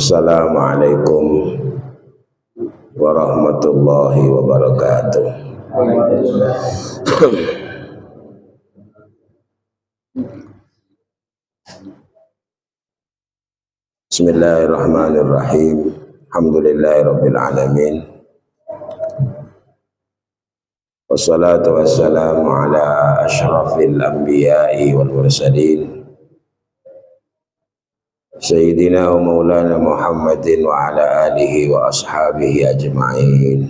Assalamualaikum warahmatullahi wabarakatuh. Bismillahirrahmanirrahim. Alhamdulillahirabbil alamin. Wassalatu wassalamu ala asyrafil anbiya'i wal mursalin Sayyidina wa maulana Muhammadin wa ala alihi wa ashabihi ajma'in.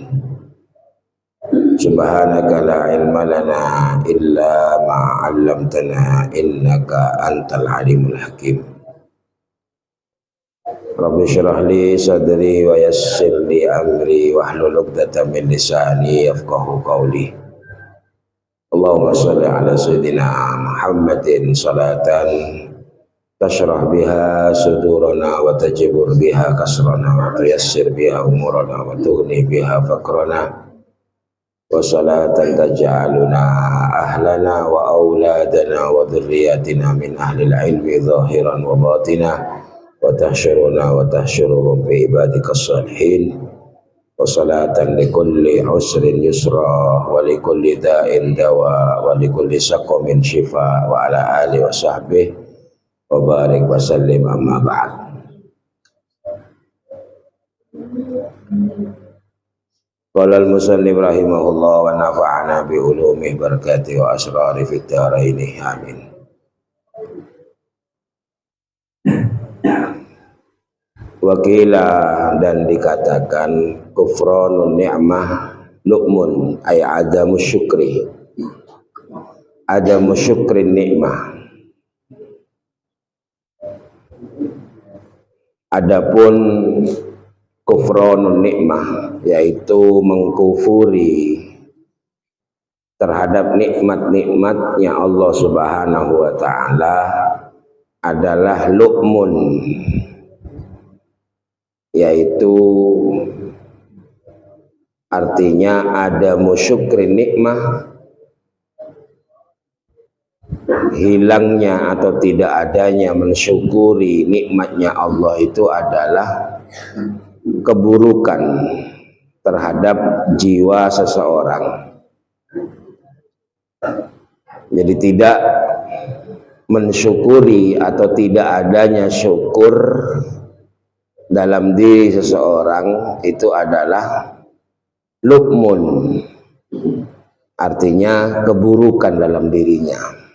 Subhanaka la ilma lana illa ma 'allamtana innaka antal alimul hakim. Rabbi syrah li sadri wa yassir li amri wahlul 'uqdatam min lisani yafqahu qawli. Allahumma shalli ala sayyidina Muhammadin salatan tashrah biha sudurana wa tajibur biha kasrana wa tuyassir biha umurana wa tughni biha fakrana wa salatan taj'aluna ahlana wa auladana wa dhurriyyatina min ahlil ilmi zahiran wa batina wa tahsyuruna wa tahsyuruhum fi ibadikas salihin wa salatan likulli usrin yusra wa likulli da'in dawa wa likulli saqamin shifa wa ala alihi wa sahbihi wa barik wa sallim amma ba'd. Qala al-musannif rahimahullah wa nafa'ana bi ulumi barakati wa asrari fid dharain amin. Wakila dan dikatakan kufranun ni'mah lu'mun ay adamu syukri. Adamu syukrin ni'mah. Adapun kufranun nikmah yaitu mengkufuri terhadap nikmat-nikmatnya Allah Subhanahu wa taala adalah lu'mun, yaitu artinya ada musyukrin nikmah, hilangnya atau tidak adanya mensyukuri nikmatnya Allah itu adalah keburukan terhadap jiwa seseorang. Jadi tidak mensyukuri atau tidak adanya syukur dalam diri seseorang itu adalah lu'mun, artinya keburukan dalam dirinya.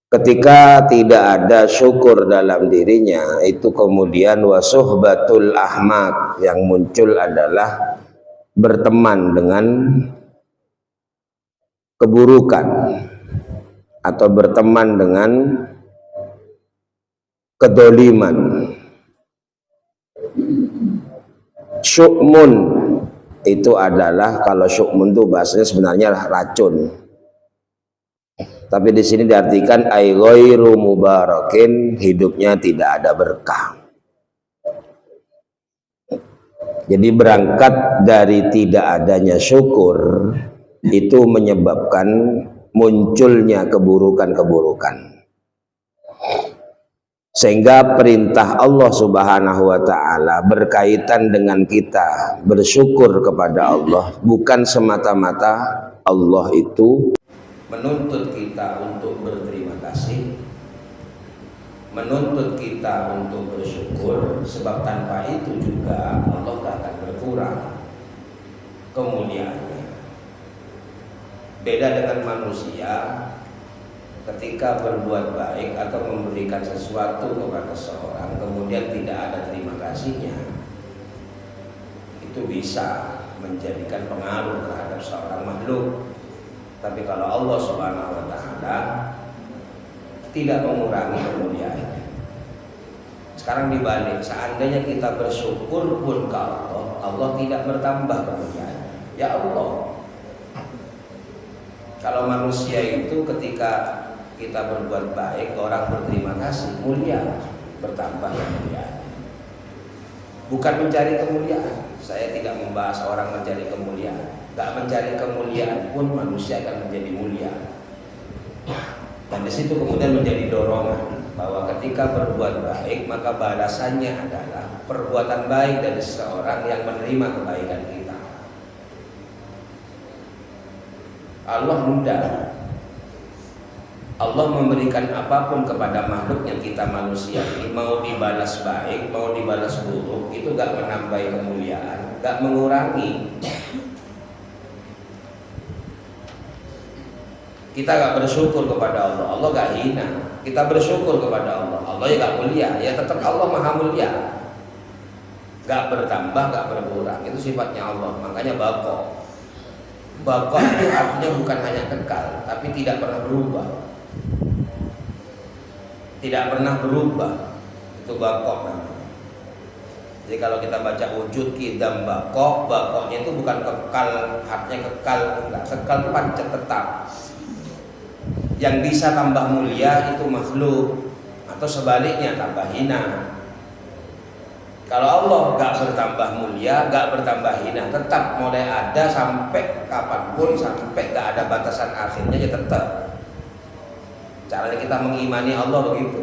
Ketika tidak ada syukur dalam dirinya, itu kemudian wasuhbatul ahmak, yang muncul adalah berteman dengan keburukan atau berteman dengan kedoliman. Syukmun itu adalah, kalau syukmun itu bahasanya sebenarnya racun. Tapi di sini diartikan ay ghairu mubarakin, hidupnya tidak ada berkah. Jadi berangkat dari tidak adanya syukur itu menyebabkan munculnya keburukan-keburukan. Sehingga perintah Allah Subhanahu wa taala berkaitan dengan kita bersyukur kepada Allah, bukan semata-mata Allah itu menuntut kita untuk berterima kasih, menuntut kita untuk bersyukur, sebab tanpa itu juga Allah akan berkurang kemuliaannya. Beda dengan manusia, ketika berbuat baik atau memberikan sesuatu kepada seorang kemudian tidak ada terima kasihnya, itu bisa menjadikan pengaruh terhadap seorang makhluk. Tapi kalau Allah Subhanahu wa taala tidak mengurangi kemuliaannya. Sekarang dibalik, seandainya kita bersyukur pun ke Allah, Allah tidak bertambah kemuliaannya. Ya Allah, kalau manusia itu ketika kita berbuat baik, orang berterima kasih, mulia, bertambah kemuliaannya. Bukan mencari kemuliaan. Saya tidak membahas orang mencari kemuliaan. Gak mencari kemuliaan pun manusia akan menjadi mulia. Dan di situ kemudian menjadi dorongan. bahwa ketika berbuat baik maka balasannya adalah perbuatan baik dari seseorang yang menerima kebaikan kita. Allah mudah. Allah memberikan apapun kepada makhluk yang kita manusia ini, mau dibalas baik, mau dibalas buruk, itu gak menambah kemuliaan, gak mengurangi. Kita gak bersyukur kepada Allah, Allah gak hina. Kita bersyukur kepada Allah, Allah ya gak mulia, ya tetap Allah maha mulia. Gak bertambah, gak berkurang, itu sifatnya Allah. Makanya baqo. Baqo itu artinya bukan hanya kekal, tapi tidak pernah berubah. Tidak pernah berubah, itu baqo namanya. Jadi kalau kita baca wujud kidam baqo, baqonya itu bukan kekal, artinya kekal, enggak. Kekal itu pancet tetap. Yang bisa tambah mulia itu makhluk, atau sebaliknya tambah hina. Kalau Allah gak bertambah mulia, gak bertambah hina, tetap mulai ada sampai kapanpun, sampai gak ada batasan akhirnya, ya tetap. Caranya kita mengimani Allah begitu.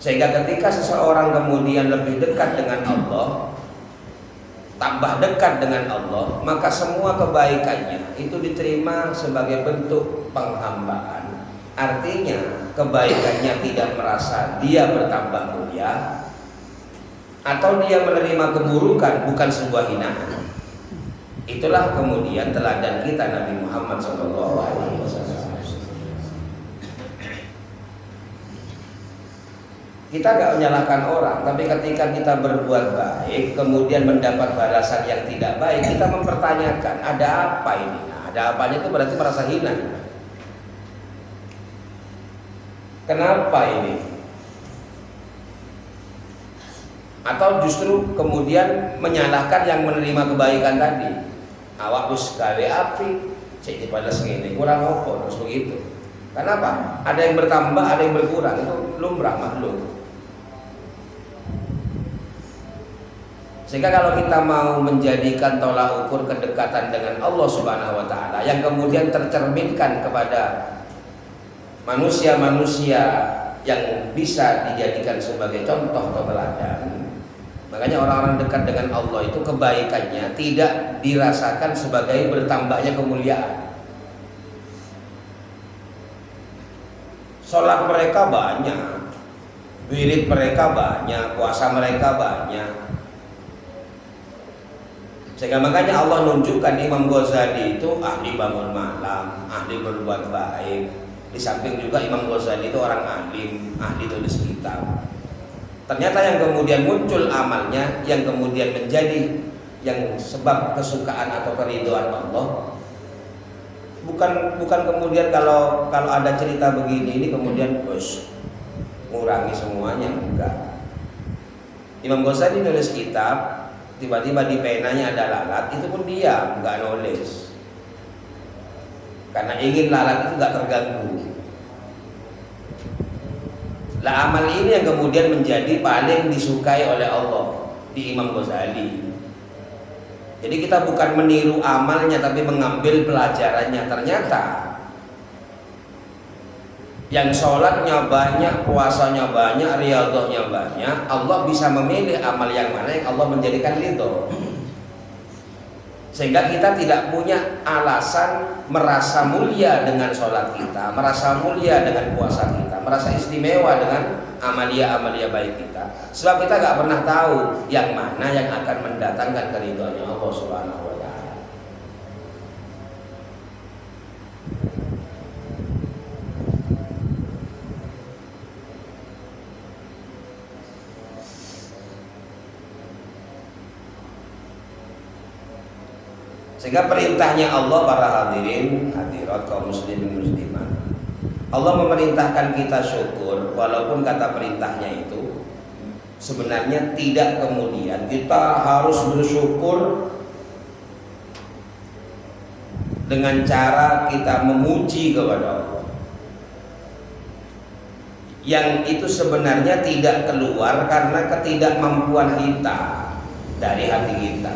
Sehingga ketika seseorang kemudian lebih dekat dengan Allah, tambah dekat dengan Allah, maka semua kebaikannya itu diterima sebagai bentuk penghambaan. Artinya kebaikannya tidak merasa dia bertambah mulia, atau dia menerima keburukan bukan sebuah hinaan. Itulah kemudian teladan kita Nabi Muhammad SAW. Kita gak menyalahkan orang, tapi ketika kita berbuat baik kemudian mendapat balasan yang tidak baik, kita mempertanyakan ada apa ini? Nah, ada apanya itu berarti merasa hina. Kenapa ini? Atau justru kemudian menyalahkan yang menerima kebaikan tadi. Awak wis gawe api, cek dibalas ngene, kurang apa terus begitu. Kenapa? Ada yang bertambah, ada yang berkurang, itu lumrah makhluk. Sehingga kalau kita mau menjadikan tolak ukur kedekatan dengan Allah Subhanahu wa taala yang kemudian tercerminkan kepada manusia-manusia yang bisa dijadikan sebagai contoh atau teladan, makanya orang-orang dekat dengan Allah itu kebaikannya tidak dirasakan sebagai bertambahnya kemuliaan. Sholat mereka banyak, wirid mereka banyak, puasa mereka banyak. Sehingga makanya Allah nunjukkan Imam Ghazali itu ahli bangun malam, ahli berbuat baik. Di samping juga Imam Ghazali itu orang alim, ahli tulis kitab. Ternyata yang kemudian muncul amalnya, yang kemudian menjadi yang sebab kesukaan atau keridhaan Allah, bukan kemudian kalau ada cerita begini ini kemudian ngurangi semuanya, enggak. Imam Ghazali nulis kitab, tiba-tiba di penanya ada lalat, itu pun diam, nggak nulis, karena ingin lalat itu nggak terganggu. Lah amal ini yang kemudian menjadi paling disukai oleh Allah di Imam Ghazali. Jadi kita bukan meniru amalnya, tapi mengambil pelajarannya. Ternyata yang sholatnya banyak, puasanya banyak, riyadhahnya banyak, Allah bisa memilih amal yang mana yang Allah menjadikan ridho. Sehingga kita tidak punya alasan merasa mulia dengan sholat kita, merasa mulia dengan puasa kita, merasa istimewa dengan amalia-amalia baik kita. Sebab kita gak pernah tahu yang mana yang akan mendatangkan keridhoannya Allah Subhanahu wa ta'ala. Sehingga perintahnya Allah, para hadirin hadirat kaum muslimin muslimat, Allah memerintahkan kita syukur, walaupun kata perintahnya itu sebenarnya tidak kemudian kita harus bersyukur dengan cara kita memuji kepada Allah, yang itu sebenarnya tidak keluar karena ketidakmampuan kita dari hati kita.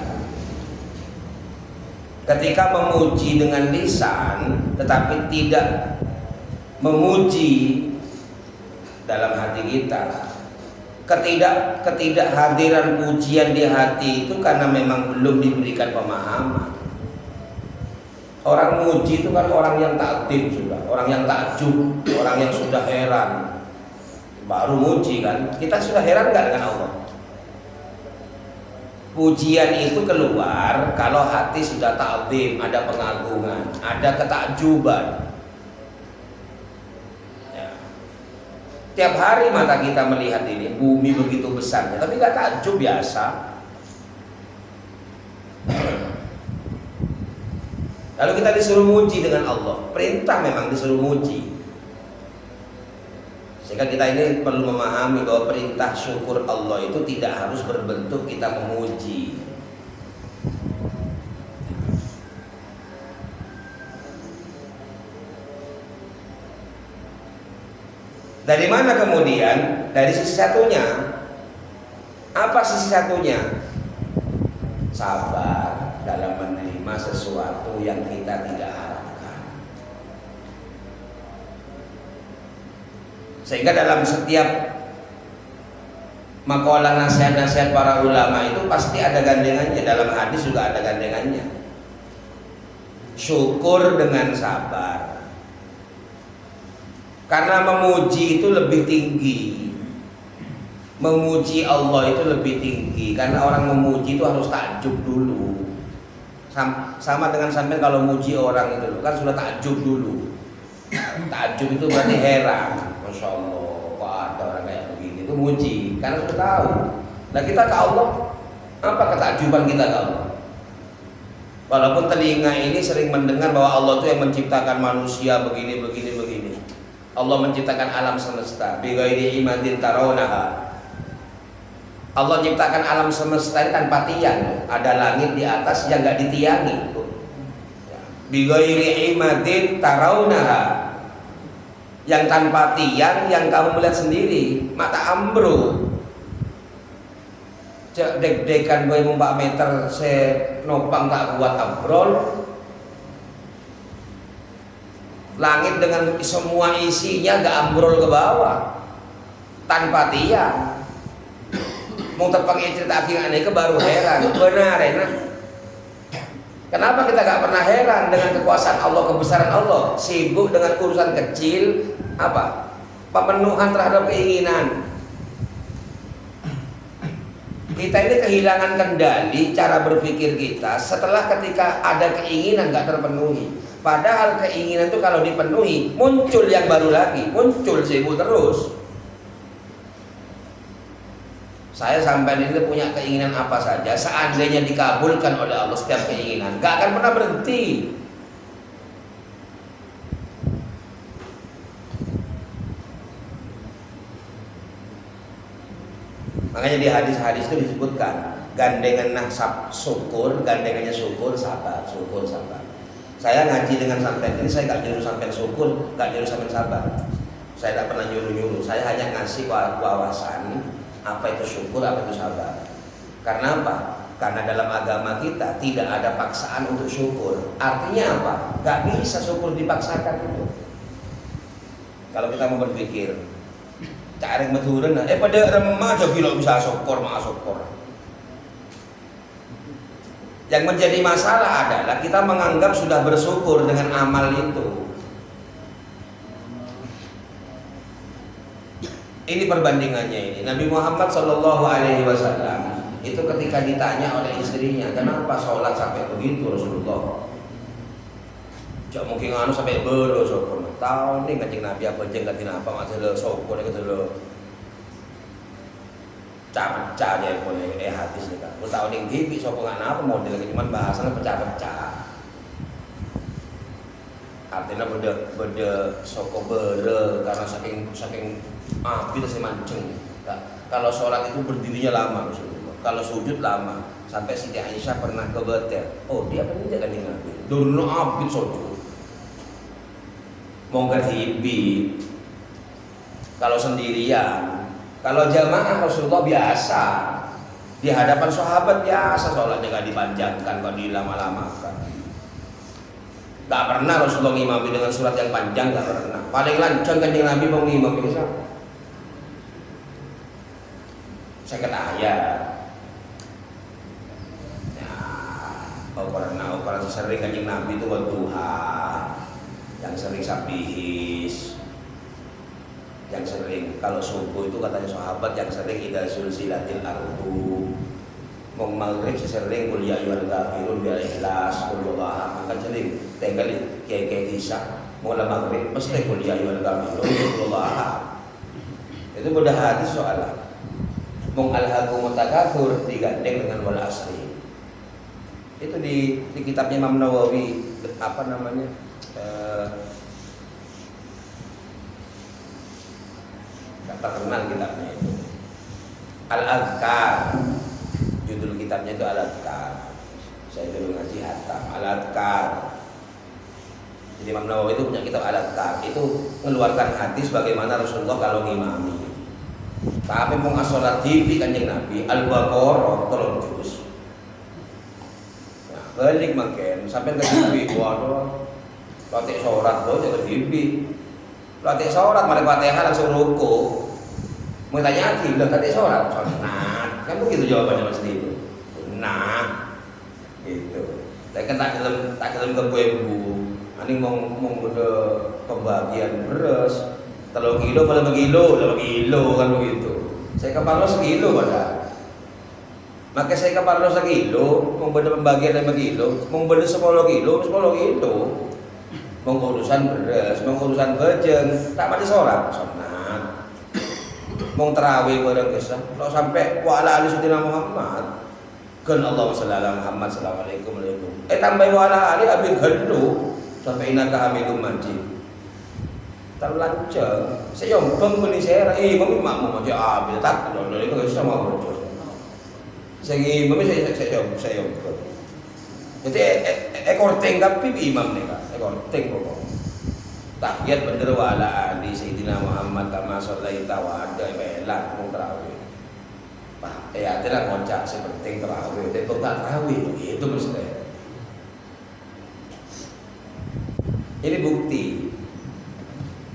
Ketika memuji dengan lisan tetapi tidak memuji dalam hati kita. Ketidakhadiran pujian di hati itu karena memang belum diberikan pemahaman. Orang muji itu kan orang yang takdim sudah, orang yang takjub, orang yang sudah heran, baru muji kan. Kita sudah heran nggak dengan Allah? Pujian itu keluar kalau hati sudah takdim, ada pengagungan, ada ketakjuban. Ya. Tiap hari mata kita melihat ini, bumi begitu besarnya, tapi nggak takjub biasa. Lalu kita disuruh muji dengan Allah, perintah memang disuruh muji. Sehingga kita ini perlu memahami bahwa perintah syukur Allah itu tidak harus berbentuk kita memuji. Dari mana kemudian? Dari sisi satunya. Apa sisi satunya? Sabar dalam menerima sesuatu yang kita tidak harapkan. Sehingga dalam setiap makalah nasihat-nasihat para ulama itu pasti ada gandengannya. Dalam hadis juga ada gandengannya. Syukur dengan sabar. Karena memuji itu lebih tinggi. Memuji Allah itu lebih tinggi. Karena orang memuji itu harus takjub dulu. Sama dengan sampai kalau muji orang itu kan sudah takjub dulu. Takjub itu berarti heran. Masya Allah, kok ada orang kayak begini. Itu muji, karena sudah tahu. Nah kita ke Allah, apa ketakjuban kita ke Allah? Walaupun telinga ini sering mendengar bahwa Allah itu yang menciptakan manusia begini. Allah menciptakan alam semesta. Bighairi imadin tarawnaha. Allah ciptakan alam semesta ini tanpa tiang. Ada langit di atas yang nggak ditiangi. Bighairi imadin tarawnaha. Yang tanpa tiang, yang kamu melihat sendiri, mata ambruk. Dek-dekan gue 4 meter saya nopang tak kuat ambrol. Langit dengan semua isinya gak ambrol ke bawah tanpa tiang. Mau terpakai cerita akhirnya ke baru heran. Benar enak. Kenapa kita gak pernah heran dengan kekuasaan Allah, kebesaran Allah? Sibuk dengan urusan kecil, apa? Pemenuhan terhadap keinginan. Kita ini kehilangan kendali cara berpikir kita setelah ketika ada keinginan gak terpenuhi. Padahal keinginan itu kalau dipenuhi, muncul yang baru lagi, muncul sibuk terus. Saya sampai ini punya keinginan apa saja, seandainya dikabulkan oleh Allah setiap keinginan, gak akan pernah berhenti. Makanya di hadis-hadis itu disebutkan gandengan syukur, gandengannya syukur sabar, syukur sabar. Saya ngaji dengan sampean ini, saya gak nyuruh sampean syukur, gak nyuruh sampean sabar. Saya tak pernah nyuruh-nyuruh, saya hanya ngasih wawasan apa itu syukur, apa itu sabar. Karena apa? Karena dalam agama kita tidak ada paksaan untuk syukur. Artinya apa? Gak bisa syukur dipaksakan itu. Kalau kita mau berpikir, cari meturen, pada remaja gila bisa syukur, maaf syukur. Yang menjadi masalah adalah kita menganggap sudah bersyukur dengan amal itu. Ini perbandingannya ini. Nabi Muhammad SAW itu ketika ditanya oleh istrinya, kenapa sholat sampai begitu Rasulullah? Cak mungkin anu sampai bero syukur. Tahu nih kanjeng Nabi apa jeng kanjeng apa masalah syukur itu loh. Pecah-pecah ya boleh hadis nih kan. Lu tahu nih gibi sokongan apa model cuman bahasanya pecah-pecah. Artinya beda soko bere karena saking api itu mancing. Kalau sholat itu berdirinya lama Rasulullah. Kalau sujud lama. Sampai Siti Aisyah pernah kebeter. Oh dia penjaga kanjeng Nabi. Dulu api sujud. Mau hibi. Kalau sendirian. Kalau jamaah Rasulullah biasa di hadapan sahabat biasa sholatnya gak dipanjangkan, gak dilama-lamakan. Gak pernah Rasulullah ngimami dengan surat yang panjang, gak pernah. Paling lancang kanjeng Nabi mau ngimami 50 ayat. Ya, ukuran sering Kanjeng Nabi itu wadduha, yang sering sabihis, yang sering kalau subuh itu katanya sahabat yang sering idza sulsilatil ardu. Mau maghrib sering kul ya ayyuhal kafirun bil ikhlas kul wallahu akan sering tenggali kiai kisah mau maghrib mesti kul ya ayyuhal kafirun kul wallahu. Itu beda hadis soalnya. Mau alhaqum takatsur digandeng dengan wal asri. Itu di kitabnya Imam Nawawi apa namanya? Terkenal kitabnya itu Al-Azkar. Judul kitabnya itu Al-Adhkar. Saya dulu ngaji hatam Al-Adhkar. Jadi Imam Nawawi itu punya kitab Al-Adhkar. Itu mengeluarkan hadis bagaimana Rasulullah kalau ngimami. Tapi mau ngasolat di Kanjeng Nabi Al-Baqarah 3 juz. Nah, balik makin sampai ke TV waduh. Latih sholat lo jadi TV. Latih sholat mari Fatihah langsung ruku. Mau tanya lagi, udah latih sholat. Nah, kan begitu jawabannya Mas itu. Nah, gitu. Saya kan tak dalam ke ibu. Ani mau beda pembagian beras. 3 kilo pada kilo kan begitu. Saya ke Parlo 1 kilo pada. Maka saya ke Parlo 1 kilo, mau beda pembagian 5 kilo, mau beda 10 kilo, 10 kilo. Mau urusan beras, mau urusan bajeng, tak mati sholat, sunat. Mau terawih bareng kisah, kalau sampai wa ala ali sayyidina Muhammad. Kan Allahumma shalli ala Muhammad assalamualaikum alaikum. Tambah wa ala ali abid gelu sampai innaka hamidum majid. Terlancang. Saya yombang beli saya, mami makmum aja abid tak lho itu bisa mau bocor. Saya yombang. Jadi ekor tengkap pipi imam nih kak, ekor tengkap. Tahiyat bener wa ala ali sayyidina Muhammad kama shallaita wa ada ibadah mau terawih. Pak, ada lah ngocak seperti terawih, tapi tak terawih itu maksudnya. Ini bukti.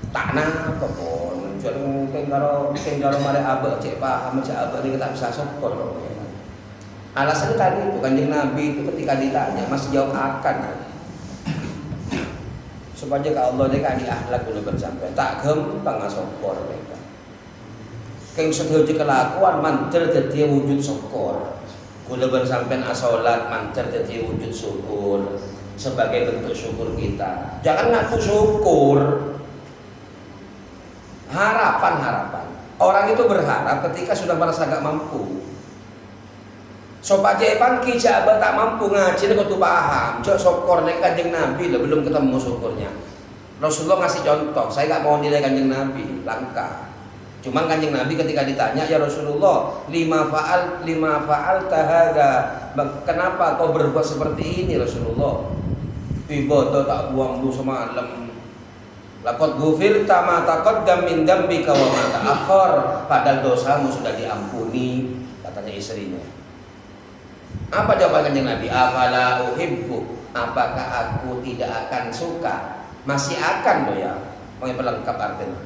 Tak napa pun, jadi mungkin kalau mari abah cek paham cek abah dia tak bisa sokor. Alasannya tadi itu Kanjeng Nabi itu ketika ditanya masih jawab akan supaya ke Allah dia kan akhlak dulu bersampai tak gampang ngasokor mereka. Keng sedaya kelakuan mantel dadi wujud syukur. Kula bersampean asolat mantel dadi wujud syukur sebagai bentuk syukur kita. Jangan ngaku syukur. Harapan. Orang itu berharap ketika sudah merasa gak mampu. Sobat jepan kijabah tak mampu ngaji kau tuh paham. Cok syukur nek Kanjeng Nabi lah belum ketemu syukurnya. Rasulullah ngasih contoh, saya gak mau nilai Kanjeng Nabi, langka. Cuman Kanjeng Nabi ketika ditanya, ya Rasulullah, lima faal tahada. Kenapa kau berbuat seperti ini Rasulullah? Ibadah tak buang bu semalam. Laqad ghufirta ma taqaddam min dzambika wa ma ta'akhkhar. Padahal dosamu sudah diampuni, katanya istrinya. Apa jawaban Kanjeng Nabi? Afala uhibbu. Apakah aku tidak akan suka? Masih akan loh ya. Pelengkap artinya.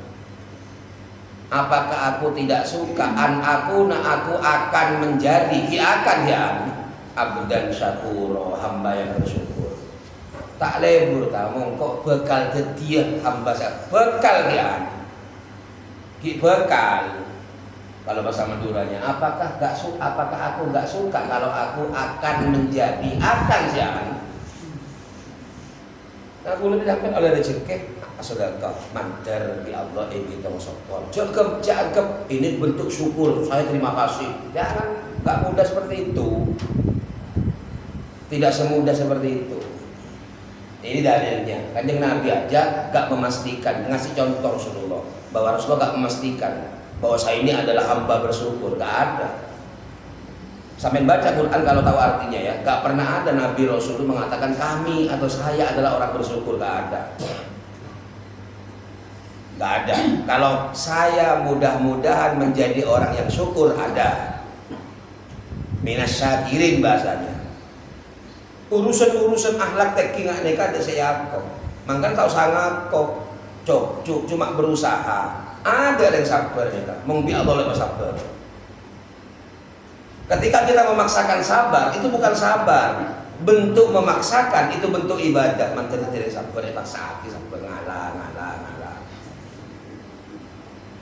Apakah aku tidak suka? Aku akan menjadi abdan syakuro, hamba yang bersyukur. Tak lebur tamu kok bekal dia hamba bekal dia. Bekal. Kalau bahasa Maduranya, apakah aku nggak suka kalau aku akan menjadi siapa? Aku lebih dapat oleh rezeki sedekah mantar di Allah kita syukur. Jangan ini bentuk syukur. Saya terima kasih. Jangan nggak mudah seperti itu. Tidak semudah seperti itu. Ini dalilnya. Kanjeng Nabi aja nggak memastikan, ngasih contoh Rasulullah bahwa Rasulullah nggak memastikan bahwa saya ini adalah hamba bersyukur, gak ada. Sampai baca Quran kalau tahu artinya ya, gak pernah ada Nabi Rasul mengatakan kami atau saya adalah orang bersyukur, gak ada. Gak ada. Kalau saya mudah-mudahan menjadi orang yang syukur ada. Minas syakirin bahasanya. Urusan akhlak teki gak neka ada saya kok. Mangkan tahu sangat kok. Cuma berusaha. Ada yang sabar ya kan, mungkin Allah lebih sabar. Ketika kita memaksakan sabar, itu bukan sabar. Bentuk memaksakan itu bentuk ibadah. Man tidak sabar, paksa sabar ngalah.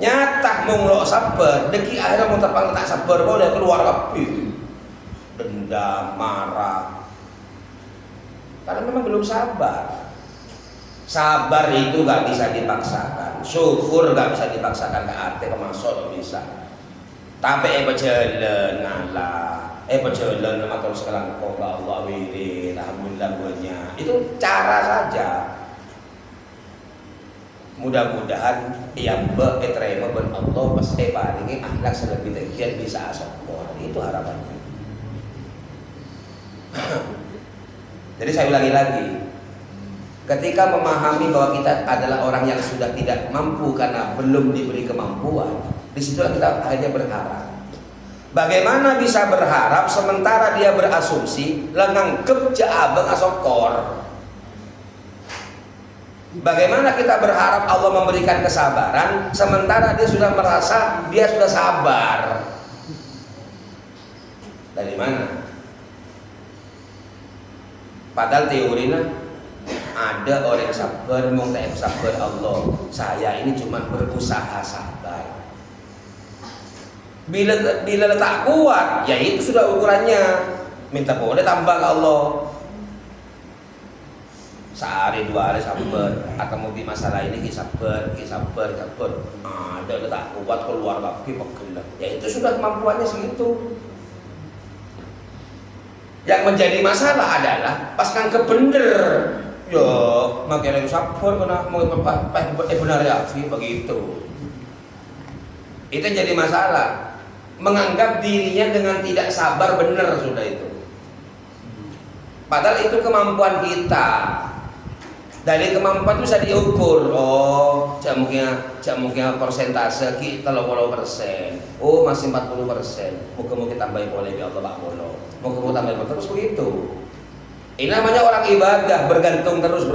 Nyata mau ngelok sabar, deki akhirnya mau terpang tak sabar, boleh keluar api, dendam, marah. Karena memang belum sabar. Sabar itu gak bisa dipaksakan, syukur gak bisa dipaksakan, gak ada kemasuk bisa. Tapi berjalan ngalah, berjalan atau sekarang kok Allah wiri, alhamdulillah buatnya. Itu cara saja. Mudah-mudahan yang terima ben Allah pasti paringi akhlak selebih tinggi bisa asokor. Itu harapannya. Jadi saya ulangi lagi. Ketika memahami bahwa kita adalah orang yang sudah tidak mampu karena belum diberi kemampuan, disitulah kita akhirnya berharap. Bagaimana bisa berharap sementara dia berasumsi lenganggep jaabeng asokor? Bagaimana kita berharap Allah memberikan kesabaran sementara dia sudah merasa dia sudah sabar? Dari mana? Padahal teorinya ada orang sabar, mau tak sabar Allah. Saya ini cuma berusaha sabar. Bila tak kuat, ya itu sudah ukurannya. Minta boleh tambah ke Allah. Sehari dua hari sabar, atau mau di masalah ini sabar. Ada tak kuat keluar lagi pegel. Ya itu sudah kemampuannya segitu. Yang menjadi masalah adalah pas kan kebener. Yo, makanya sabar kena mau benar ya, begitu. Itu jadi masalah. Menganggap dirinya dengan tidak sabar benar sudah itu. Padahal itu kemampuan kita. Dari kemampuan itu bisa diukur. Oh, mungkin persentase kita 30%. Oh, masih 40%. Mungkin tambahin boleh ya Allah Pak Bolo. Mungkin tambahin terus begitu. Ini namanya orang ibadah, bergantung terus.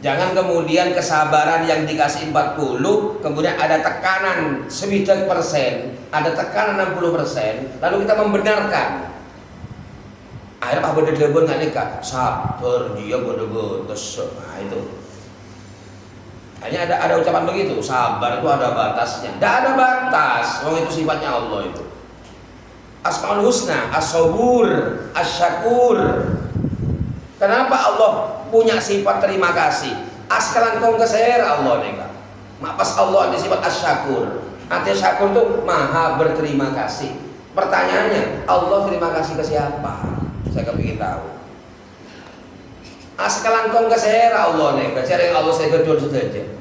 Jangan kemudian kesabaran yang dikasih 40, kemudian ada tekanan 9%, ada tekanan 60%, lalu kita membenarkan. Akhirnya Pak Bodo Debon nggak nikah, sabar dia bodoh-bodoh. Nah itu. Hanya ada ucapan begitu, sabar itu ada batasnya. Tidak ada batas, itu sifatnya Allah itu. Asmaul Husna, As-Sabur, As-Syakur. Kenapa Allah punya sifat terima kasih? Askalan kong keser Allah neka. Mapas Allah ada sifat As-Syakur. Artinya syakur itu maha berterima kasih. Pertanyaannya, Allah terima kasih ke siapa? Saya kepingin tahu. Askalan kong keser Allah neka. Cara yang Allah saya kedua saja.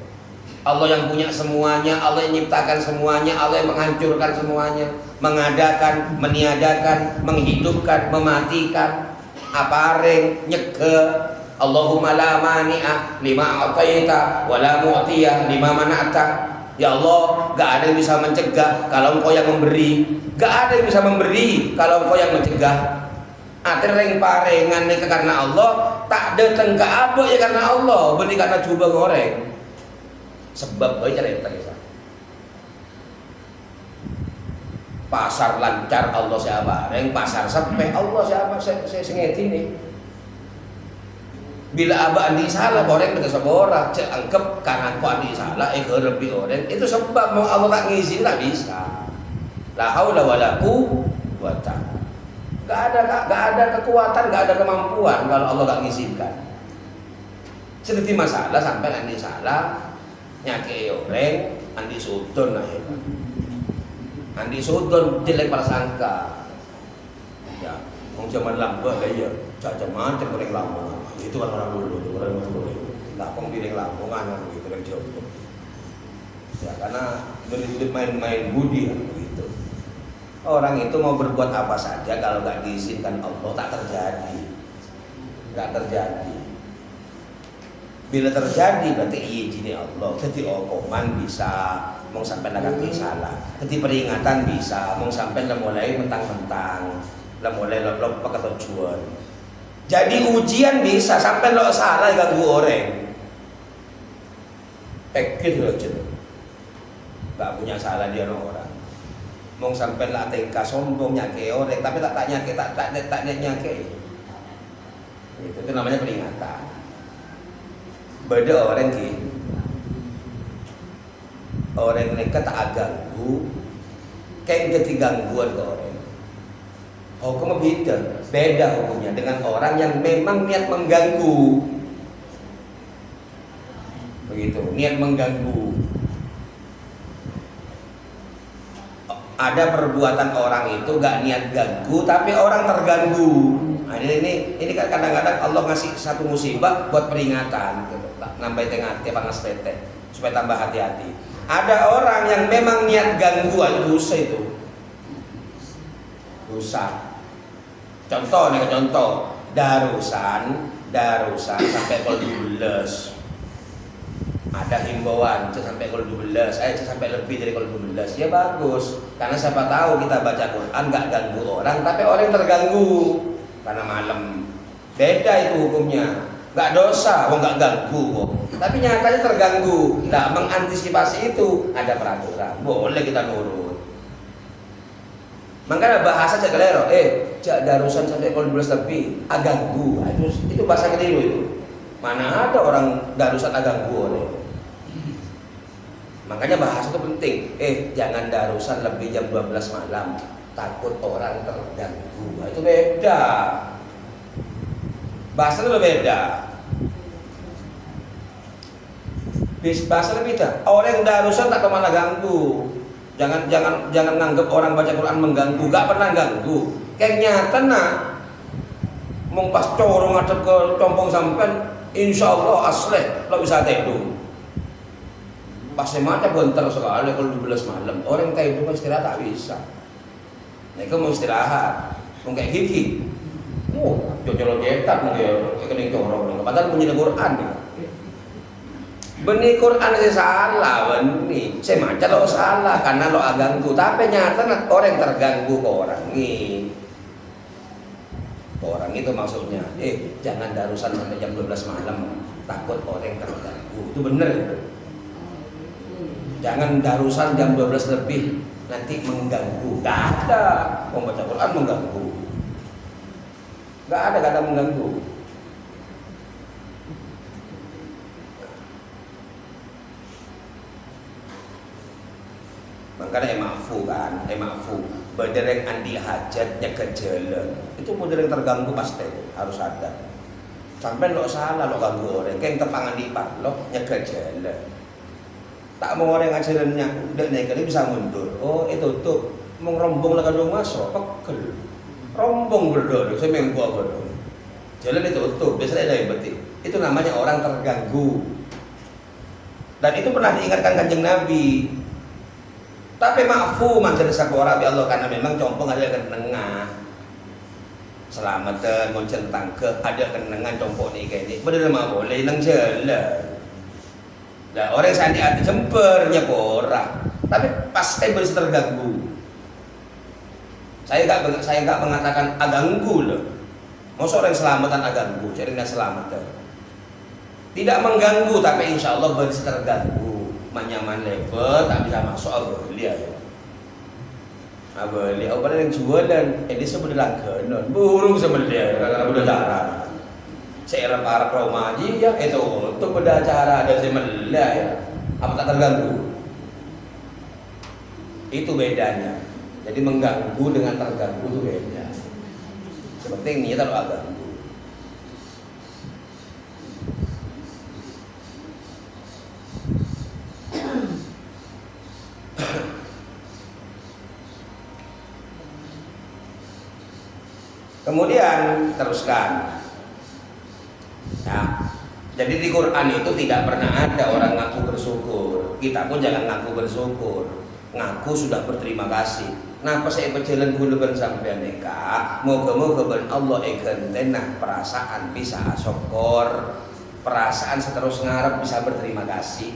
Allah yang punya semuanya, Allah yang menciptakan semuanya, Allah yang menghancurkan semuanya, mengadakan, meniadakan, menghidupkan, mematikan, apareng, nyeke. Allahumma la mani'a lima a'taita wa la mu'tiya lima mana'ta. Ya Allah, gak ada yang bisa mencegah kalau Engkau yang memberi, gak ada yang bisa memberi kalau Engkau yang mencegah. Atereng parengan nih karena Allah, tak datang ke apa ya karena Allah, beli karena coba goreng. Sebab baca cerita kisah. Pasar lancar Allah siapa? Yang pasar sepe Allah siapa? Saya sengeti nih. Bila abah andi salah, orang kita sebora, cek anggap karena aku andi salah, lebih orang. Itu sebab mau Allah tak ngizin tak bisa. La haula wala quwwata. Gak ada kekuatan, gak ada kemampuan kalau Allah gak ngizinkan. Seperti masalah sampai andi salah. Nyake orang, andi sudon lah ya. Andi sudon jelek prasangka. Ya, mau zaman lambah ya, caca macam orang Lamongan. Itu kan orang dulu, orang dulu. Lapong piring Lamongan gitu yang jauh. Ya karena main-main budi kan begitu. Orang itu mau berbuat apa saja kalau nggak diizinkan Allah tak terjadi, nggak terjadi. Bila terjadi berarti izin Allah. Jadi omongan bisa, mau sampai nak salah. Jadi peringatan bisa, mau sampai mulai mentang-mentang, mulai lo pakai tujuan. Jadi ujian bisa sampai lo salah ganggu orang. Gitu aja. Gak punya salah dia orang. Mong sampai lah tingkah sombong nyake orang, tapi tak nyake, tak nyake. Itu namanya peringatan. Beda orang ki, orang mereka tak ganggu, kayak gangguan ke orang. Hukum beda hukumnya dengan orang yang memang niat mengganggu. Begitu, niat mengganggu. Ada perbuatan orang itu gak niat ganggu, tapi orang terganggu. Nah, ini kan kadang-kadang Allah ngasih satu musibah buat peringatan, gitu. Nambah tengah tiap pangas tete supaya tambah hati-hati. Ada orang yang memang niat ganggu aja dosa itu. Dosa. Contoh nih, contoh darusan sampai pukul 12. Ada himbauan sampai pukul 12, sampai lebih dari pukul 12. Ya bagus, karena siapa tahu kita baca Quran nggak ganggu orang, tapi orang terganggu karena malam. Beda itu hukumnya. Nggak dosa, nggak ganggu kok. Tapi nyatanya terganggu. Nah, mengantisipasi itu ada peraturan. Boleh kita nurut. Makanya bahasa cak kelero, cak darusan sampai pukul 12 lebih, aganggu. Itu bahasa keliru itu. Mana ada orang darusan aganggu orang. Makanya bahasa itu penting. Jangan darusan lebih jam 12 malam, takut orang terganggu. Nah, itu beda. Bahasa itu beda. Bahasa beda. Orang darusan tak kemana ganggu. Jangan nganggap orang baca Quran mengganggu. Gak pernah ganggu. Kayak nyata nak. Mau pas corong ngadep ke compong sampean, insya Allah asleh lo bisa tidur. Pasnya mata bentar sekali kalau 12 malam. Orang yang tidur istirahat tak bisa. Mereka mau istirahat, mau kayak gigi. Jojol jetat mungkin kening corong. Padahal punya Quran nih. Benih Quran saya salah, benih. Saya maca lo salah karena lo aganggu. Tapi nyata orang terganggu ke orang ini. Orang itu maksudnya, jangan darusan sampai jam 12 malam, takut orang terganggu. Itu benar itu. Jangan darusan jam 12 lebih, nanti mengganggu. Gak ada, membaca Quran mengganggu. Gak ada mengganggu. Makanya maafu kan, maafu. Berdereng andi hajatnya ke jalan. Itu berdereng terganggu pasti harus ada. Sampai lo salah lo ganggu orang, kayak terpangan di pak lo nyeke jalan. Tak mau orang ngajarannya udah naik kali bisa mundur. Itu tuh mau rombong lah kalau masuk pekel. Rombong berdua, saya main gua berdua. Jalan itu tuh biasanya ada yang betul. Itu namanya orang terganggu. Dan itu pernah diingatkan Kanjeng Nabi. Tapi maafu mancar sakora bi Allah karena memang compong ada kenengah. Selamatan mau centang ke ada kenengan compong ni kayak ni. Bener mah boleh nang jalan. Nah, orang sandi hati jempernya porah. Tapi pasti bersih terganggu. Saya enggak mengatakan aganggu loh. Mau orang selamatan aganggu, jadi enggak selamatan. Tidak mengganggu tapi insya Allah bersih terganggu. Manyaman level tak bisa masuk abelia ya. Abelia, apa yang jualan? Ini sebenarnya langganan, burung sebenarnya karena udah cara. Saya para promaji ya itu untuk beda cara ada sebenarnya ya. Apa tak terganggu? Itu bedanya. Jadi mengganggu dengan terganggu itu beda. Seperti ini ya kalau aganggu. Kemudian teruskan. Nah, jadi di Quran itu tidak pernah ada orang ngaku bersyukur. Kita pun jangan ngaku bersyukur. Ngaku sudah berterima kasih. Nah, pas saya berjalan kuluban sampai neka, moga-moga ben Allah tenah perasaan bisa syukur, perasaan seterus ngarep bisa berterima kasih.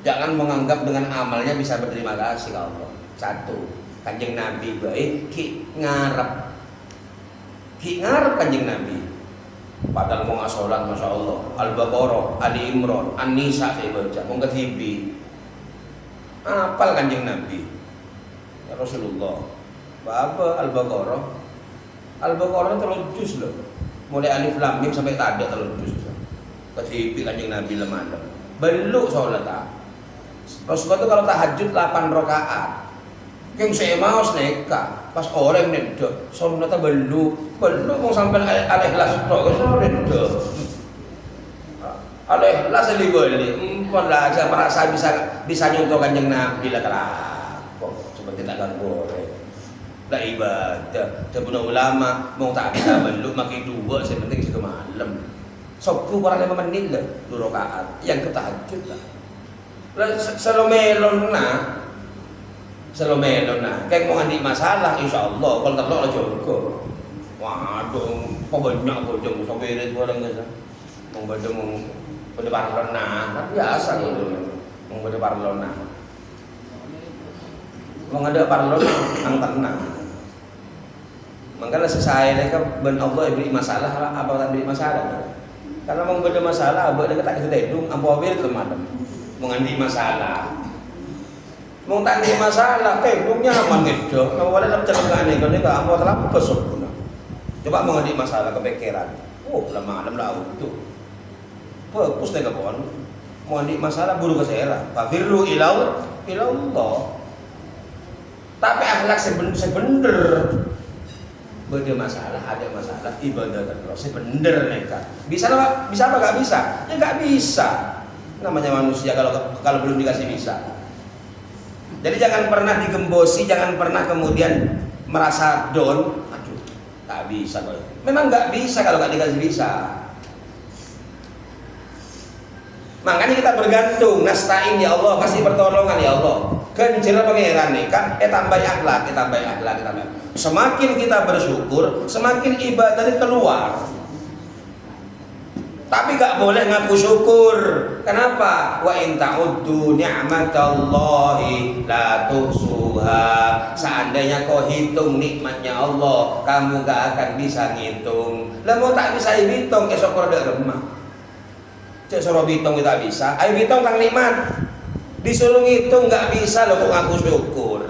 Jangan menganggap dengan amalnya bisa berterima kasih ke Allah. Satu, Kanjeng Nabi baik ki ngarep. Ki ngarep Kanjeng Nabi. Padahal mau ngasolat Masya Allah, Al-Baqarah, Ali Imran, An-Nisa saya baca, mau ke TV. Apal Kanjeng Nabi. ya Rasulullah. Apa Al-Baqarah? Al-Baqarah telur juz loh. Mulai alif lam mim sampai tak ada telur juz. Ketipi kanjeng Nabi lemah. Beluk sholat tak. Rasulullah itu kalau tahajud 8 rakaat. Yang saya mau neka pas orang nedok, sholatnya beluk mau sampai al-ikhlas tok, sholat nedok. Al-ikhlas dibeli, empon lah saya merasa bisa nyentuh kanjeng Nabi lah kok seperti tak ganggu orang. Lah ibadah, sebelum ulama mau tak bisa beluk makin dua, saya penting juga malam. Sopu kurang 5 menit lah, 2 rakaat, yang ketahajud lah. Selomelon nah, kayak mau ngandik masalah, insya Allah kalau terlalu lah juga. Waduh, kok banyak bojong sampai itu orang nggak mau pada parlona, kan biasa gitu, mau pada parlona, mau ada parlona, ang tenang. Makanya selesai mereka ben Allah beri masalah, apa tak beri masalah? Karena mau pada masalah, abah dia tak kita hidung, apa awir teman, mau ngandik masalah. Mau tanya masalah, tendungnya aman gitu. Kalau ada dalam celekaan ini, kalau apa telah besok pun. Coba mengadik masalah kepikiran. Oh, lama lah itu. Fokus deh kawan. Mau adik masalah buru ke saya. Fafirru ilau Allah. Tapi akhlak sebener. Beda masalah, ada masalah ibadah terus sebener mereka. Bisa apa? Bisa apa? Gak bisa? Ya gak bisa. Namanya manusia kalau belum dikasih bisa. Jadi jangan pernah digembosi, jangan pernah kemudian merasa down. Aduh, tak bisa. Memang nggak bisa kalau nggak dikasih bisa. Makanya kita bergantung, nasta'in ya Allah, kasih pertolongan ya Allah. Kencira pangeran nih kan, tambah akhlak. Semakin kita bersyukur, semakin ibadahnya keluar. Tapi gak boleh ngaku syukur. Kenapa? Wa in ta'uddu ni'matallahi la tuhsuha. Seandainya kau hitung nikmatnya Allah, kamu gak akan bisa ngitung. Lah mau tak bisa hitung, esok kau ada remah. Cek suruh hitung kita bisa. Ayo hitung tang nikmat. Disuruh ngitung gak bisa lo kok ngaku syukur.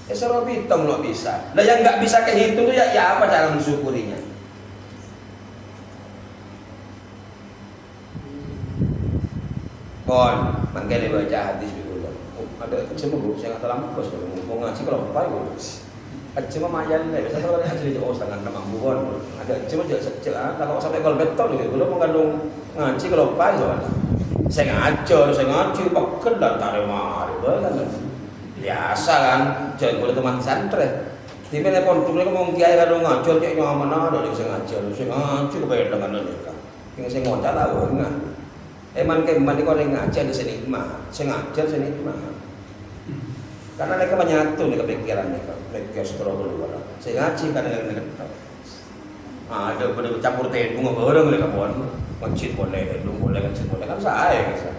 Suruh hitung lo bisa. Lah yang gak bisa kehitung itu ya apa cara mensyukurinya? Kon, makanya baca hadis dulu. Ada cuma bu, saya nggak tahu bos mau ngaji kalau apa ibu. Cuma mayan deh, biasanya kalau ngaji di setengah nama bukan. Ada cuma kecil, kalau sampai kalau betul gitu, belum mengandung ngaji kalau apa soalnya. Saya ngaji, pakai dan tarik mari, kan? Biasa kan, jangan boleh teman santri. Tapi telepon tuh mereka mau kiai kalau ngaji, cek nyaman ada di saya ngaji kebayang dengan mereka. Yang saya ngocak tahu enggak. Eman kau yang ngajar di sini mah, saya ngajar sini mah. Karena mereka menyatu nih kepikiran mereka struggle keluar. Saya ngaji kadang-kadang ada pada campur tedung apa orang mereka buat masjid boleh, tedung boleh, masjid boleh kan saya bisa.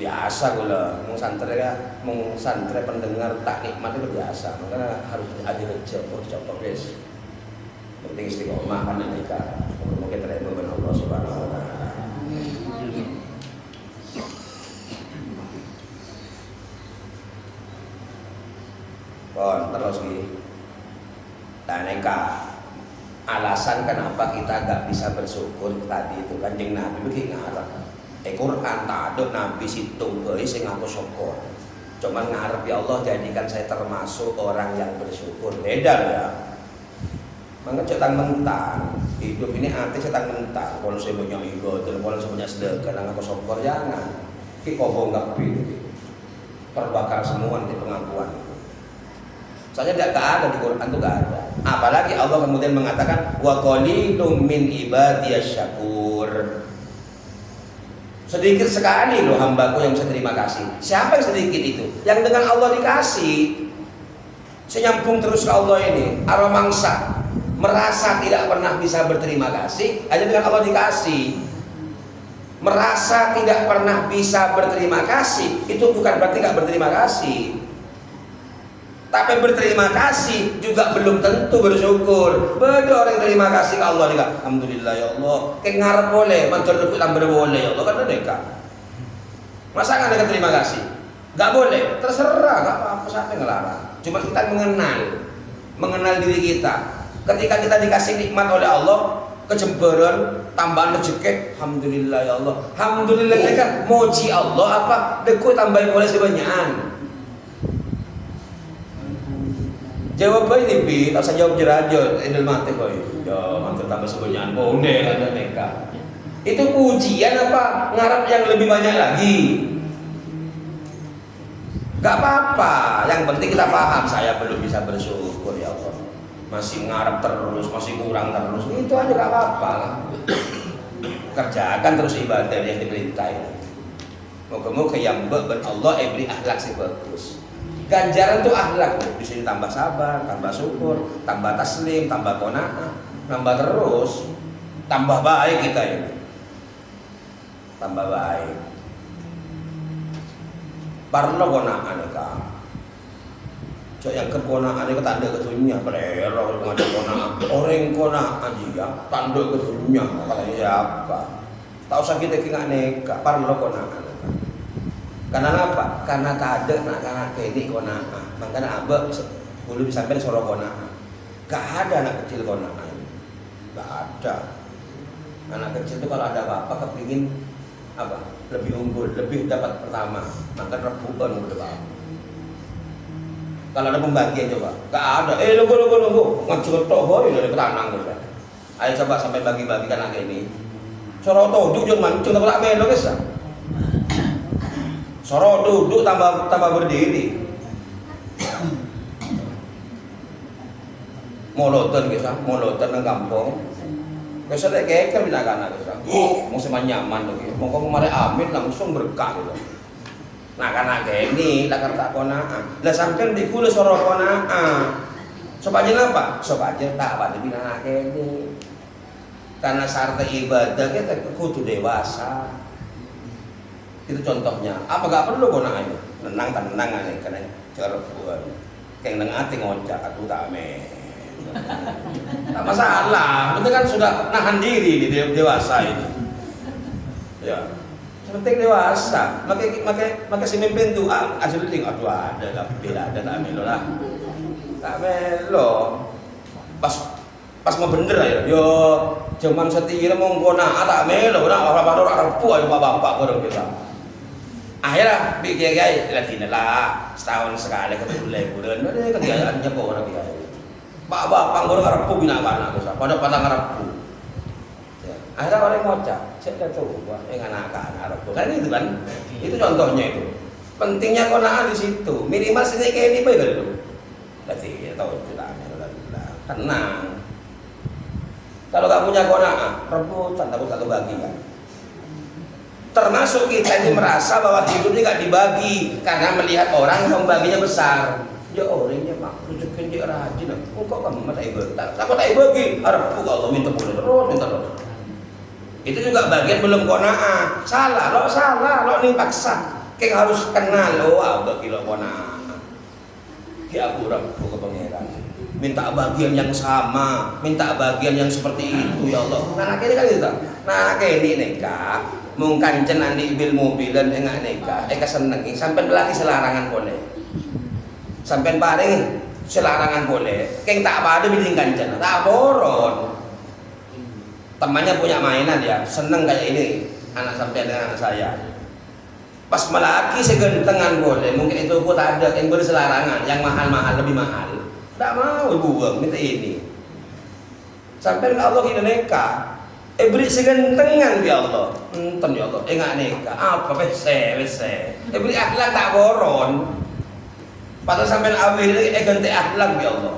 Biasa gula, mau santri pendengar tak nikmat itu biasa, makanya harus ada coba guys. Penting istiqomah kan mereka, mungkin terima dengan Allah Subhanahu Wa Taala. Terus nih, taneka alasan kenapa kita gak bisa bersyukur tadi itu kanjeng Nabi begini ngarep. Quran tak ada Nabi situ sing aku syukur. Cuman ngarep ya Allah jadikan saya termasuk orang yang bersyukur. Beda ya. Maka cetak mentang hidup ini arti cetak mentang. Kalau saya punya ibadah, kalau saya punya sedekah, aku syukur jangan. Ki kobong gak pilih. Terbakar semua di pengakuan. Soalnya tidak ada di Quran itu tidak ada. Apalagi Allah kemudian mengatakan wa qalilum min ibadiyasy syakur. Sedikit sekali loh hambaku yang bisa terima kasih. Siapa yang sedikit itu? Yang dengan Allah dikasih. Senyambung terus ke Allah ini. Aromangsa merasa tidak pernah bisa berterima kasih hanya dengan Allah dikasih. Merasa tidak pernah bisa berterima kasih itu bukan berarti tidak berterima kasih. Tapi berterima kasih juga belum tentu bersyukur. Beda orang terima kasih ke Allah nih. Alhamdulillah ya Allah. Kayak ngarep boleh, mantur dukuk tambah boleh ya Allah kan mereka. Masa nggak ada terima kasih? Nggak boleh, terserah, nggak apa-apa, siapa yang ngelarang. Cuma kita mengenal diri kita. Ketika kita dikasih nikmat oleh Allah, kejemberan, tambahan rezeki, alhamdulillah ya Allah. Alhamdulillah kan moji Allah apa? Deku tambahin oleh sebanyakan. Jawab baik nih, Bi. Tak usah jawab jerajo, endel mati boy. Ya, mantul tambah sebanyakan. Boleh ada neka. Itu pujian apa? Ngarap yang lebih banyak lagi. Gak apa-apa, yang penting kita paham saya belum bisa bersyukur ya Allah, masih ngarep terus, masih kurang terus, itu aja gak apa-apa. Kerjakan terus ibadah yang diperintah. Moga-moga yang ben Allah beri akhlak sih bagus. Ganjaran tuh akhlak, di sini tambah sabar, tambah syukur, tambah taslim, tambah qanaah, tambah terus, tambah baik kita ini, tambah baik. Parlo konaan ka. Cok yang kekonaan itu tanda ke dunia, berero ngajak konaan. Orang konaan dia tanda ke dunia, katanya siapa? Tak usah kita kira neka, parlo konaan. Karena apa? Karena tak ada anak-anak ini konaan. Makanya abah dulu disampaikan suara konaan. Gak ada anak kecil konaan. Gak ada. Anak kecil itu kalau ada apa-apa kepingin apa? Lebih unggul, lebih dapat pertama, maka rebutan udah Pak. Kalau ada pembagian coba, gak ada. Nunggu, ngacur toh boy dari ketanang gitu. Ayo coba sampai bagi-bagikan anak ini. Soro duduk mancung tak melo guys. Soro duduk tambah berdiri. Moloten guys, moloten nang kampung. Biasanya kayak kan bina kana gitu. Mau sama nyaman tuh gitu. Mau kemarin amin langsung berkah gitu. Nah karena kayak ini lah kata konaan. Lah sampai di kulo soro konaan. Sobaja apa? Sobaja tak apa bina kayak ini. Karena syarat ibadah kita kudu dewasa. Itu contohnya. Apa gak perlu konaan? Tenang aja karena cara buat. Kayak nang ati ngocak aku tak me. Tak masalah, itu kan sudah nahan diri di dewasa ini. Ya, penting dewasa. Maka si mimpin tuh, asal ting, aduh ada lah, beda ada tak melo lah, tak melo. Pas mau bener ya, yo cuman setir mau kona tak melo, orang repu ayo bapak orang kita. Akhirnya bikin gay, latih lah, setahun sekali ketemu liburan, ada kerjaannya kok orang dia. Bapak orang ngarepku bina kana pada ngarepku. Ya. Akhirnya orang ngocak, saya tahu wah anak ngarepku. Kan itu kan. Itu contohnya itu. Pentingnya konaan di situ. Minimal sini kayak ini baik dulu. Berarti ya tahu kita tenang. Kalau gak punya konaan, rebutan takut satu bagian. Termasuk kita ini merasa bahwa hidupnya gak dibagi karena melihat orang yang membaginya besar. Ya orangnya mak rezeki dia rajin. Kok kamu mata ibu? Tak bagi. Harap Allah minta terus. Itu juga bagian belum qanaah. Salah lo nih paksa. Kayak harus kenal lo abah kilo qanaah. Ya aku rabbu ke pangeran. Minta bagian yang sama, minta bagian yang seperti itu ya Allah. Nah akhirnya kan gitu. Nah akhirnya neka mungkin cenan di bil mobilan enggak neka. Eka seneng sampai lagi selarangan boleh. Sampai paling selarangan boleh, keng tak apa ada bikin kancan, tak boron. Temannya punya mainan ya, seneng kayak ini, anak sampai dengan anak saya. Pas melaki segentengan boleh, mungkin itu aku tak ada yang berselarangan, yang mahal-mahal lebih mahal. Tak mau buang, minta ini. Sampai Allah kita neka, beri segentengan ya Allah, enten ya Allah, enggak neka, apa bese, beri akhlak tak boron. Padahal sampai awil ini ganti akhlak ya Allah.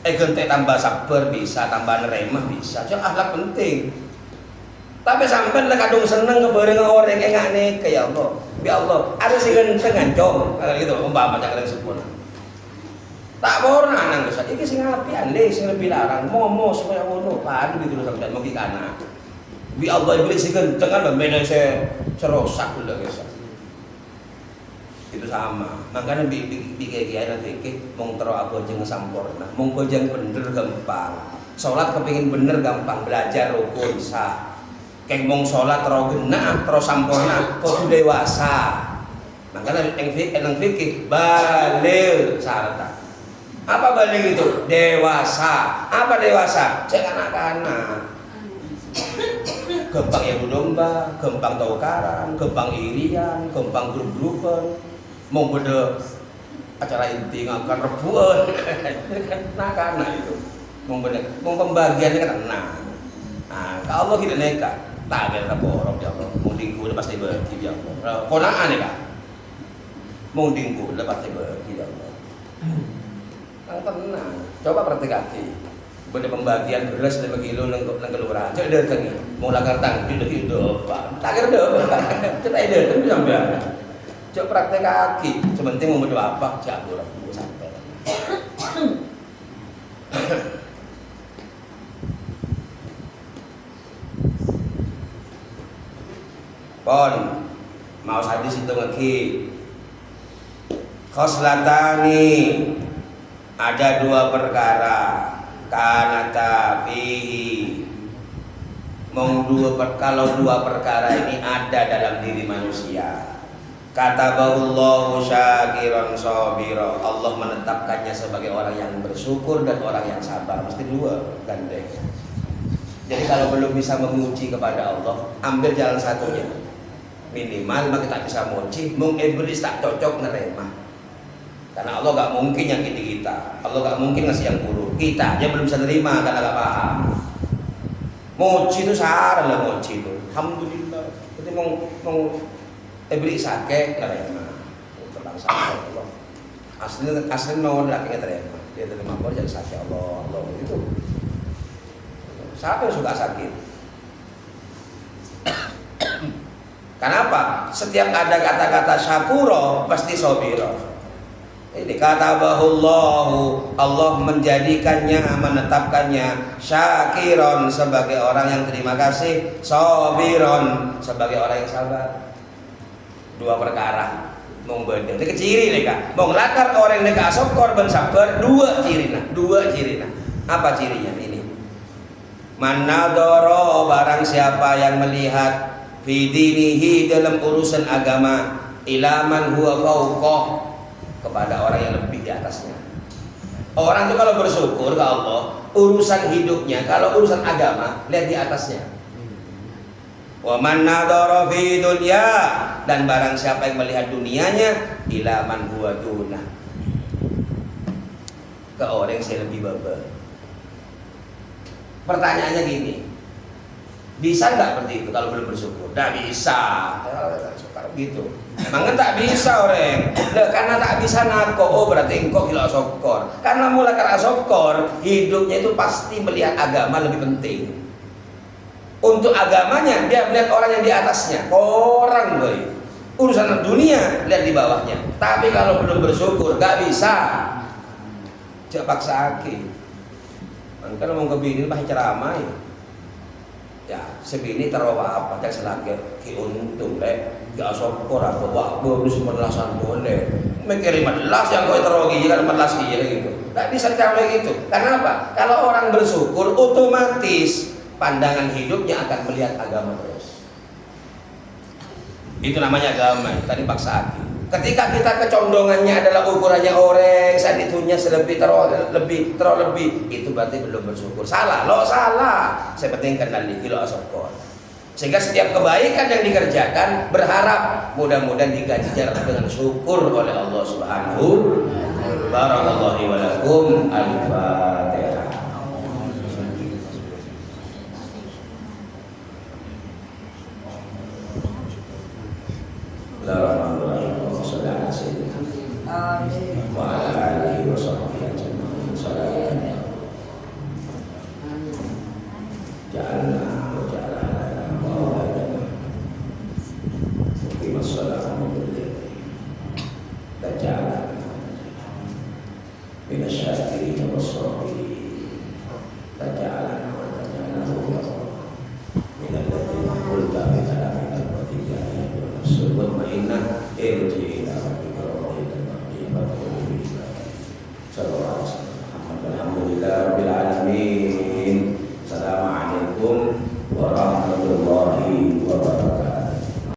Ganti tambah sabar bisa, tambah neremah bisa. Jadi akhlak penting. Tapi sampai lah kadung seneng kebareng orang yang enggak nih ya Allah. Ya Allah, ada sih gentengan com. Kalau gitu umpama jangan sempurna. Tak pernah nang dosa. Iki sing api ande sing lebih larang. Momo supaya ngono. Padu gitu sampai mau kana. Bi Allah iblis sing gentengan beda saya cerosak dulu guys. Itu sama, makanya kiai nanti mong tero aku aja ngesampurna, mong kojang bener gampang, sholat kepingin bener gampang, belajar rukun sah, kayak mong sholat tero genah, tero sampurna, kok dewasa, Makanya yang fikih baligh syarat. Apa baligh itu? Dewasa. Apa dewasa? Cek anak-anak. Gampang ya domba, gampang taukaran, gampang irian, gampang grup-grupan, mau beda acara inti ngangkat rebuan, anak-anak itu, mau pembagiannya kan nah kalau Allah tidak nekat, tak ada borok ya Allah, mau dingku udah pasti bagi ya Allah, konaan ya kan, mau dingku udah pasti bagi ya Allah, kan tenang, coba praktikasi. Benda pembagian beras 5 kilo nang kelurahan. Cek dateng mau lakar tang di hidup Pak. Tak kira cek tak dateng sampean. Cek praktek kaki, sementing mau berdoa apa jago lah santai. Pon mau hadis itu lagi. Khoslatani ada 2 perkara. Kanata fihi kalau 2 perkara ini ada dalam diri manusia, katabahullahu syakiran sabira, Allah menetapkannya sebagai orang yang bersyukur dan orang yang sabar. Mesti 2 gandeng. Jadi kalau belum bisa memuji kepada Allah, ambil jalan satunya. Minimal maka tak bisa muji, iblis tak cocok nerima. Karena Allah gak mungkin nyakiti kita, Allah gak mungkin ngasih yang buruk. Kita aja belum bisa terima karena gak paham. Moji itu saran lah, moji itu alhamdulillah. Jadi mau iblis sakit nerima. Tentang sakit Allah. Asli mau laki terima. Dia terima Allah jadi sakit Allah itu. Siapa yang suka sakit? Kenapa? Setiap ada kata-kata syakuro pasti sobiro. Ini kata bahullahu, Allah menjadikannya, menetapkannya syakiron sebagai orang yang terima kasih, sabiron sebagai orang yang sabar. 2 perkara mong beda. Ini ciri nih kak. Mong lakar orang yang asok korban sabar 2 ciri nah. Apa cirinya ini? Manadoro barang siapa yang melihat fidinihi dalam urusan agama ilaman huwa fauqah kepada orang yang lebih di atasnya. Orang itu kalau bersyukur ke Allah, urusan hidupnya, kalau urusan agama, lihat di atasnya. Wa man nadhara fi dunya, dan barang siapa yang melihat dunianya, ila man huwa duna, ke orang yang lebih bawah. Pertanyaannya gini, bisa nggak seperti itu kalau belum bersyukur? Nggak bisa. Sekarang gitu. Emang tak bisa orang. Karena tak bisa ngako. Oh berarti engkau gila sokor. Karena mulai karena sokor, hidupnya itu pasti melihat agama lebih penting. Untuk agamanya dia melihat orang yang di atasnya. Orang boy. Urusan dunia lihat di bawahnya. Tapi kalau belum bersyukur nggak bisa. Cek paksa aki. Kalau mau kebinin pasti ceramah ya sebini terawa apa cak selagi ki untung lek gak sokor apa wah bonus 14an boleh mikir 15 yang kau terogi kan 14 iya gitu tak bisa cara gitu. Karena apa? Kalau orang bersyukur otomatis pandangan hidupnya akan melihat agama terus. Itu namanya agama. Tadi paksa hati. Ketika kita kecondongannya adalah ukurannya orang saat itunya lebih, itu berarti belum bersyukur. Salah, lo salah. Saya pentingkan tadi kilo asokor. Sehingga setiap kebaikan yang dikerjakan berharap mudah-mudahan diganjar dengan syukur oleh Allah Subhanahu. Barakallahu wa lakum. Al-Fatihah. Bismillahirrahmanirrahim. Amin. Wa ala alihi wa sahbihi ajma'in. Sallallahu ja'alna wa ja'alana mawadana muqim as-salata dan ja'alna min asy-syakirin was-sabirin dan ja'alana wa ja'alna min alladhina qulta bi kalamika wa tijana wa mutma'innah irji